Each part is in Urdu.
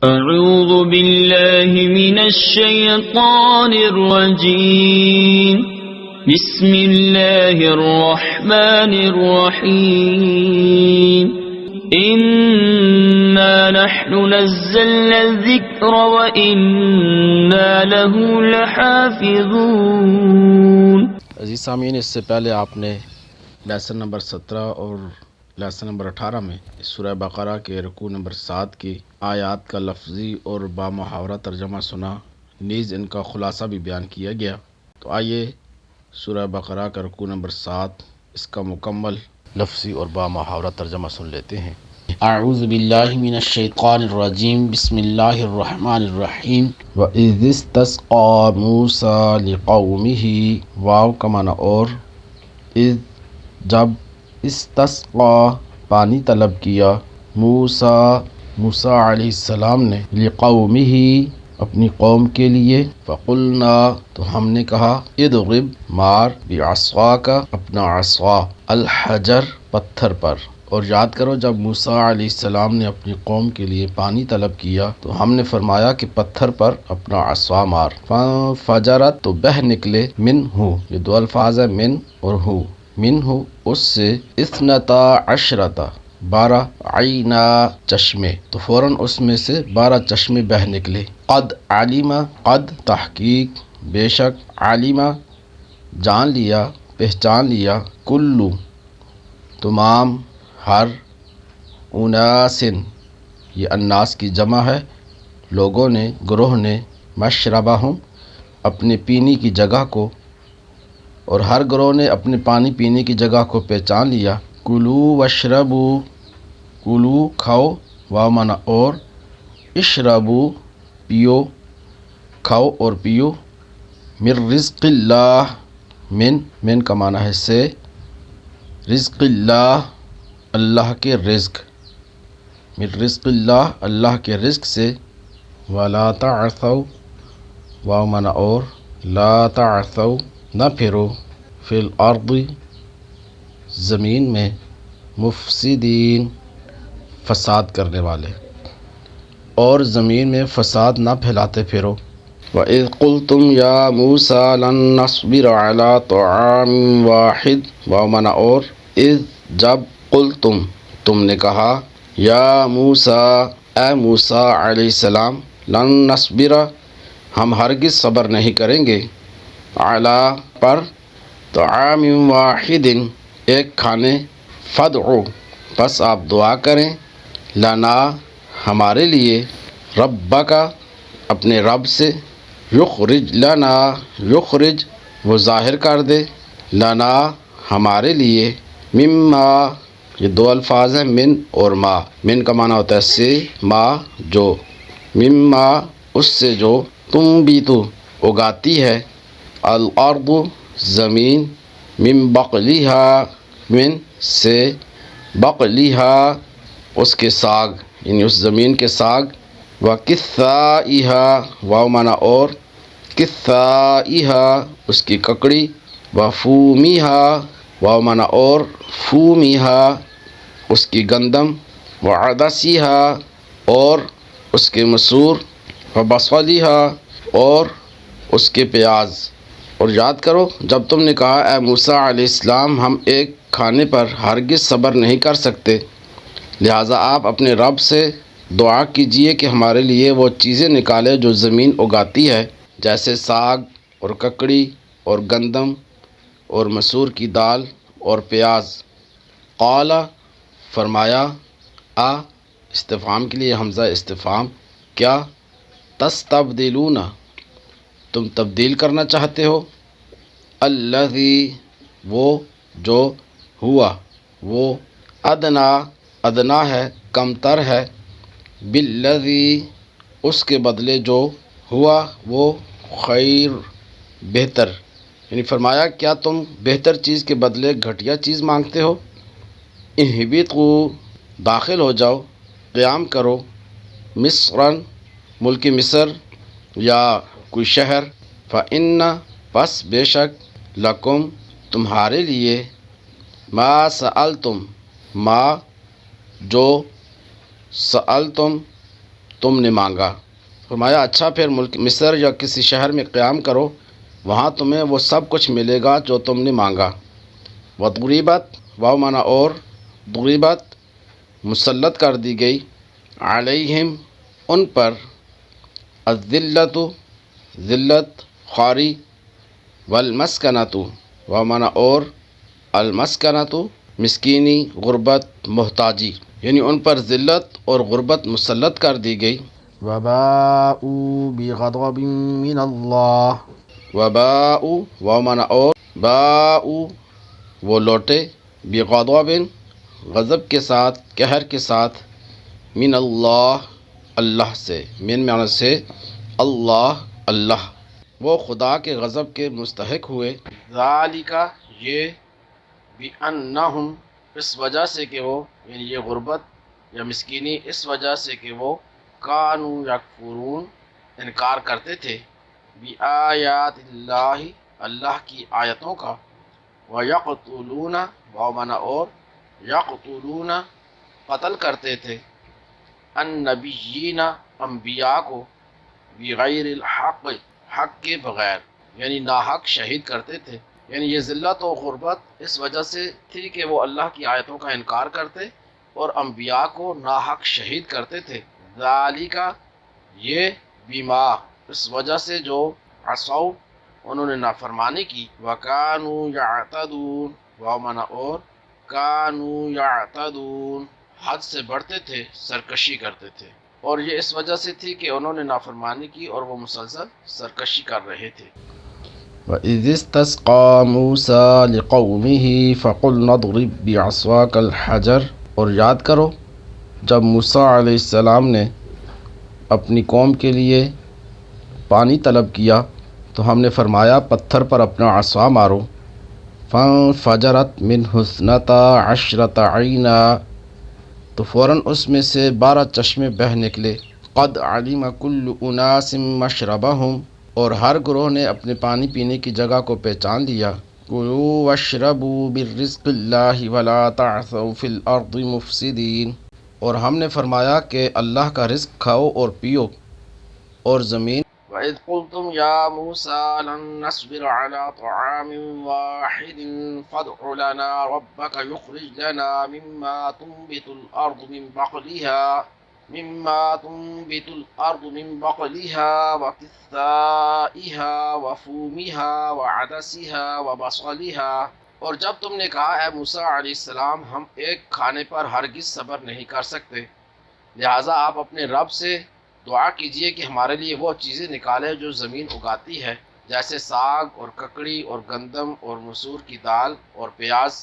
أعوذ بالله من الشيطان الرجيم بسم الله الرحمن الرحيم إنا نحن نزلنا الذكر وإنا له لحافظون۔ عزیز سامعین، اس سے پہلے آپ نے لیسن نمبر 17 اور لیسن نمبر 18 میں سورہ بقرہ کے رکوع نمبر 7 کی آیات کا لفظی اور بامحاورہ ترجمہ سنا، نیز ان کا خلاصہ بھی بیان کیا گیا۔ تو آئیے سورہ بقرہ کا رکوع نمبر 7 اس کا مکمل لفظی اور بامحاورہ ترجمہ سن لیتے ہیں۔ اعوذ باللہ من الشیطان الرجیم، بسم اللہ الرحمن الرحیم۔ وَإِذِ اسْتَسْقَىٰ مُوسَىٰ لِقَوْمِهِ، واو کا معنی اور، اذ جب، استسقا پانی طلب کیا، موسیٰ علیہ السلام نے، لقومہ اپنی قوم کے لیے، فقلنا تو ہم نے کہا، اضرب مار، بعصاک اپنا عصا، الحجر پتھر پر۔ اور یاد کرو جب موسیٰ علیہ السلام نے اپنی قوم کے لیے پانی طلب کیا تو ہم نے فرمایا کہ پتھر پر اپنا عصا مار، فجرت تو بہ نکلے، منہ یہ دو الفاظ ہے، من اور ہو، منہ اس سے، اثنتا عشرتا 12 عینا چشمے، تو فوراً اس میں سے 12 چشمے بہ نکلے۔ قد علم، قد تحقیق بے شک، علم جان لیا، پہچان لیا، کلو تمام، ہر، اناسن یہ الناس کی جمع ہے، لوگوں نے، گروہ نے، مشربہم اپنے پینے کی جگہ کو، اور ہر گروہ نے اپنے پانی پینے کی جگہ کو پہچان لیا۔ کلو واشربو، کلو کھاؤ، واو معنی اور، اشربو پیو، کھاؤ اور پیو، من رزق اللہ، من کا معنی ہے سے، رزق اللہ اللہ کے رزق، من رزق اللہ اللہ کے رزق سے، ولا تعثوا واو معنی اور، لا تعثوا نہ پھرو، فی الارض زمین میں، مفسدین فساد کرنے والے، اور زمین میں فساد نہ پھیلاتے پھرو۔ وَإِذْ قُلْتُمْ يَا مُوسَىٰ لَن نَّصْبِرَ عَلَىٰ طَعَامٍ وَاحِدٍ، واو معنی اور، اذ جب، قلتم تم نے کہا، یا موسیٰ اے موسیٰ علیہ السلام، لن نصبر ہم ہرگز صبر نہیں کریں گے، علی پر، طعام واحد ایک کھانے، فادعو پس آپ دعا کریں، لنا ہمارے لیے، ربک اپنے رب سے، یخرج لنا یخرج وہ ظاہر کر دے، لنا ہمارے لیے، مما یہ دو الفاظ ہیں، من اور ما، من کا معنی ہوتا ہے سے، ما جو، مما اس سے جو، تم بھی تو اگاتی ہے، الارض زمین، من بقلیہا من سے، بقلیہا اس کے ساگ یعنی اس زمین کے ساگ، و کثائہا واو معنی اور، کثائہا اس کی ککڑی، و فومیہا واو معنی اور، فومیہا اس کی گندم، و عدسیہا اور اس کے مسور، و بصلیہا اور اس کے پیاز۔ اور یاد کرو جب تم نے کہا اے موسیٰ علیہ السلام ہم ایک کھانے پر ہرگز صبر نہیں کر سکتے، لہٰذا آپ اپنے رب سے دعا کیجئے کہ ہمارے لیے وہ چیزیں نکالے جو زمین اگاتی ہے، جیسے ساگ اور ککڑی اور گندم اور مسور کی دال اور پیاز۔ قال فرمایا، استفہام کے لیے حمزہ استفہام، کیا، تستبدلون تم تبدیل کرنا چاہتے ہو، الذی وہ جو، ہوا وہ، ادنا ہے کم تر ہے، بالذی اس کے بدلے جو، ہوا وہ، خیر بہتر، یعنی فرمایا کیا تم بہتر چیز کے بدلے گھٹیا چیز مانگتے ہو، اہبطوا داخل ہو جاؤ، قیام کرو، مصرن ملک مصر یا کوئی شہر، فإن پس بے شک، لکم تمہارے لیے، ما سألتم ما جو، سألتم تم نے مانگا۔ فرمایا اچھا پھر ملک مصر یا کسی شہر میں قیام کرو، وہاں تمہیں وہ سب کچھ ملے گا جو تم نے مانگا۔ وضربت واو معنی اور، ضربت مسلط کر دی گئی، علیہم ان پر، الذلت ذلت خواری، والمسکنۃ واو معنی اور، المسکنۃ مسکینی غربت محتاجی، یعنی ان پر ذلت اور غربت مسلط کر دی گئی۔ وباءوا بغضب من اللہ، وباء واو معنی اور، باء وہ لوٹے، بغضب غضب کے ساتھ، قہر کے ساتھ، من اللہ اللہ سے، من معنی سے اللہ اللہ، وہ خدا کے غضب کے مستحق ہوئے۔ ذالک یہ، بأنہم اس وجہ سے کہ وہ، یعنی یہ غربت یا مسکینی اس وجہ سے کہ وہ، کانوا یکفرون انکار کرتے تھے، بآیات اللہ اللہ کی آیتوں کا، ویقتلون واو معنی اور، یقتلون قتل کرتے تھے، النبیین انبیاء کو، بغیر الحق حق کے بغیر، یعنی ناحق شہید کرتے تھے۔ یعنی یہ ذلت و غربت اس وجہ سے تھی کہ وہ اللہ کی آیتوں کا انکار کرتے اور انبیاء کو ناحق شہید کرتے تھے۔ ذالک یہ، بما اس وجہ سے جو، عصوا انہوں نے نافرمانی کی، وکانوا یعتدون واو معنی اور، کانوا یعتدون حد سے بڑھتے تھے، سرکشی کرتے تھے، اور یہ اس وجہ سے تھی کہ انہوں نے نافرمانی کی اور وہ مسلسل سرکشی کر رہے تھے۔ وَإِذِ اسْتَسْقَىٰ مُوسَىٰ لِقَوْمِهِ فَقُلْنَا اضْرِب بِّعَصَاكَ الْحَجَرَ، اور یاد کرو جب موسیٰ علیہ السلام نے اپنی قوم کے لیے پانی طلب کیا تو ہم نے فرمایا پتھر پر اپنا عصا مارو، فَانْفَجَرَتْ مِنْهُ اثْنَتَا عَشْرَةَ عَيْنًا، تو فوراً اس میں سے 12 چشمے بہہ نکلے، قد علم کل اناس مشربہم، اور ہر گروہ نے اپنے پانی پینے کی جگہ کو پہچان لیا، کلوا واشربوا برزق اللہ ولا تعثوا فی الارض مفسدین، اور ہم نے فرمایا کہ اللہ کا رزق کھاؤ اور پیو اور زمین۔ وَإِذْ قُلْتُمْ يَا مُوسَىٰ لَن نَّصْبِرَ عَلَىٰ طَعَامٍ وَاحِدٍ فَادْعُ لَنَا رَبَّكَ يُخْرِجْ لَنَا مِمَّا تُنبِتُ الْأَرْضُ مِن بَقْلِهَا وَقِثَّائِهَا وَفُومِهَا وَعَدَسِهَا وَبَصَلِهَا، اور جب تم نے کہا اے موسیٰ علیہ السلام ہم ایک کھانے پر ہرگز صبر نہیں کر سکتے، لہٰذا آپ اپنے رب سے دعا کیجئے کہ ہمارے لیے وہ چیزیں نکالے جو زمین اگاتی ہے، جیسے ساگ اور ککڑی اور گندم اور مسور کی دال اور پیاز۔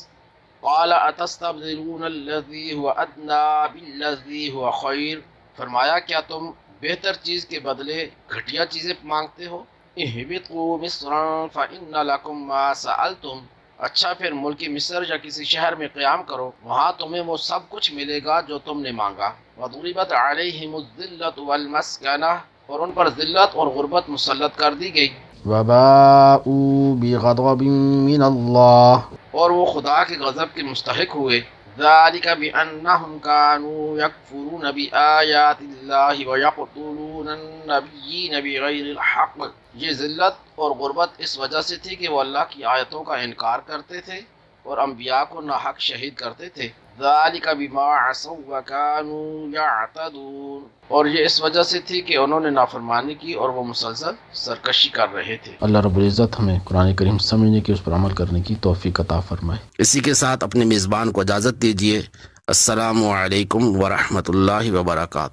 قال اتستبدلون الذی هو ادنی بالذی هو خیر، فرمایا کیا تم بہتر چیز کے بدلے گھٹیا چیزیں مانگتے ہو؟ اہبطوا مصرا فإن لکم ما سألتم، اچھا پھر ملک مصر یا کسی شہر میں قیام کرو، وہاں تمہیں وہ سب کچھ ملے گا جو تم نے مانگا۔ وضربت علیہم الذلۃ والمسکنہ، اور ان پر ذلت اور غربت مسلط کر دی گئی۔ وباءوا بغضب من اللہ، اور وہ خدا کے غضب کے مستحق ہوئے۔ ذالک بأنہم کانوا یکفرون بآیات اللہ ویقتلون النبیین بغیر الحق، یہ ذلت اور غربت اس وجہ سے تھی کہ وہ اللہ کی آیتوں کا انکار کرتے تھے اور انبیاء کو ناحق شہید کرتے تھے۔ ذالک بما عصوا وکانوا یعتدون، اور یہ اس وجہ سے تھی کہ انہوں نے نافرمانی کی اور وہ مسلسل سرکشی کر رہے تھے۔ اللہ رب العزت ہمیں قرآن کریم سمجھنے کی، اس پر عمل کرنے کی توفیق عطا فرمائے۔ اسی کے ساتھ اپنے میزبان کو اجازت دیجیے۔ السلام علیکم ورحمۃ اللہ وبرکاتہ۔